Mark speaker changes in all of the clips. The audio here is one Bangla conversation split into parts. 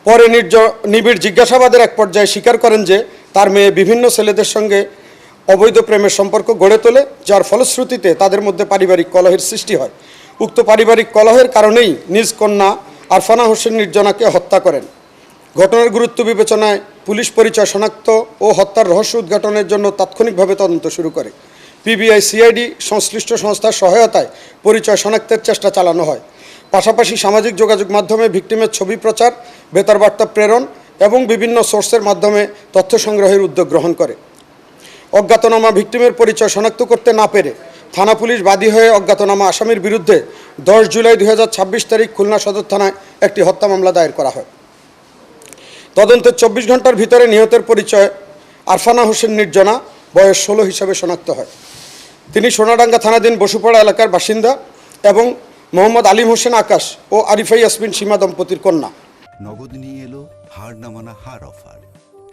Speaker 1: পরে নিবিড় জিজ্ঞাসাবাদের এক পর্যায়ে স্বীকার করেন যে তার মেয়ে বিভিন্ন ছেলেদের সঙ্গে অবৈধ প্রেমের সম্পর্ক গড়ে তোলে, যার ফলশ্রুতিতে তাদের মধ্যে পারিবারিক কলহের সৃষ্টি হয়। উক্ত পারিবারিক কলহের কারণেই নিজ কন্যা আরফানা হোসেন নির্জনাকে হত্যা করেন। ঘটনার গুরুত্ব বিবেচনায় পুলিশ পরিচয় শনাক্ত ও হত্যার রহস্য উদ্ঘাটনের জন্য তাৎক্ষণিকভাবে তদন্ত শুরু করে। পিবিআই সিআইডি সংশ্লিষ্ট সংস্থার সহায়তায় পরিচয় শনাক্তের চেষ্টা চালানো হয়। পাশাপাশি সামাজিক যোগাযোগ মাধ্যমে ভিকটিমের ছবি প্রচার, বেতারবার্তা প্রেরণ এবং বিভিন্ন সোর্সের মাধ্যমে তথ্য সংগ্রহের উদ্যোগ গ্রহণ করে। অজ্ঞাতনামা ভিকটিমের পরিচয় শনাক্ত করতে না পেরে থানা পুলিশ বাদী হয়ে অজ্ঞাতনামা আসামির বিরুদ্ধে 10 জুলাই 2026 তারিখ খুলনা সদর থানায় একটি হত্যা মামলা দায়ের করা হয়। তদন্তের 24 ঘন্টার ভিতরে নিহতের পরিচয় আরফানা হোসেন নির্জনা, বয়স 16 হিসাবে শনাক্ত হয়। তিনি সোনাডাঙ্গা থানাধীন বসুপাড়া এলাকার বাসিন্দা এবং মোহাম্মদ আলিম হোসেন আকাশ ও আরিফা ইয়াসমিন সীমা দম্পতির কন্যা।
Speaker 2: নগদ নিয়ে এলো হার নামানা হার অফার।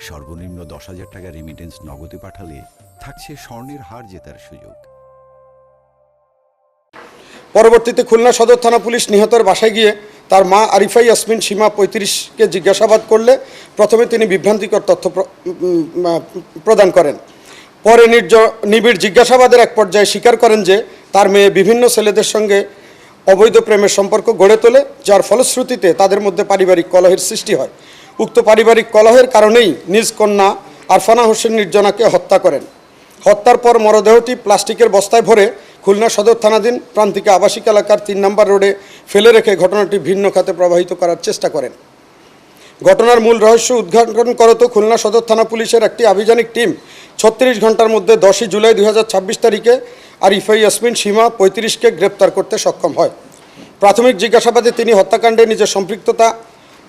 Speaker 2: সর্বনিম্ন 10,000 টাকা রেমিটেন্স নগদে পাঠালে থাকছে স্বর্ণের হার জেতার সুযোগ।
Speaker 1: পরবর্তীতে খুলনা সদর থানা পুলিশ নিহতের বাসায় গিয়ে তার মা আরিফা ইয়াসমিন সীমা 35কে জিজ্ঞাসাবাদ করলে প্রথমে তিনি বিভ্রান্তিকর তথ্য প্রদান করেন। পরে নিবিড় জিজ্ঞাসাবাদের এক পর্যায়ে স্বীকার করেন যে তার মেয়ে বিভিন্ন ছেলেদের সঙ্গে অবৈধ প্রেমের সম্পর্ক গড়ে তোলে, যার ফলশ্রুতিতে তাদের মধ্যে পারিবারিক কলহের সৃষ্টি হয়। উক্ত পারিবারিক কলহের কারণেই নিজ কন্যা আরফানা হোসেন নির্জনাকে হত্যা করেন। হত্যার পর মরদেহটি প্লাস্টিকের বস্তায় ভরে খুলনা সদর থানাধীন প্রান্তিকা আবাসিক এলাকার 3 নম্বর রোডে ফেলে রেখে ঘটনাটি ভিন্ন খাতে প্রবাহিত করার চেষ্টা করেন। ঘটনার মূল রহস্য উদ্ঘাটন করত খুলনা সদর থানা পুলিশের একটি আভিযানিক টিম 36 ঘন্টার মধ্যে 10 জুলাই 2026 তারিখে আরিফা ইয়াসমিন সীমা 35কে গ্রেপ্তার করতে সক্ষম হয়। প্রাথমিক জিজ্ঞাসাবাদে তিনি হত্যাকাণ্ডে নিজের সম্পৃক্ততা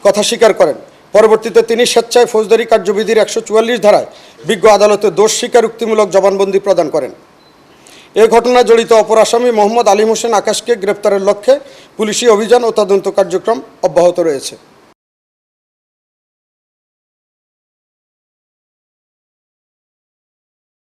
Speaker 1: কথা স্বীকার করেন। পরবর্তীতে তিনি স্বেচ্ছায় ফৌজদারি কার্যবিধির 144 ধারায় বিজ্ঞ আদালতে দোষ স্বীকারোক্তিমূলক জবানবন্দি প্রদান করেন। এ ঘটনায় জড়িত অপর আসামি মোহাম্মদ আলিম হোসেন আকাশকে গ্রেপ্তারের লক্ষ্যে পুলিশি অভিযান ও তদন্ত কার্যক্রম অব্যাহত রয়েছে।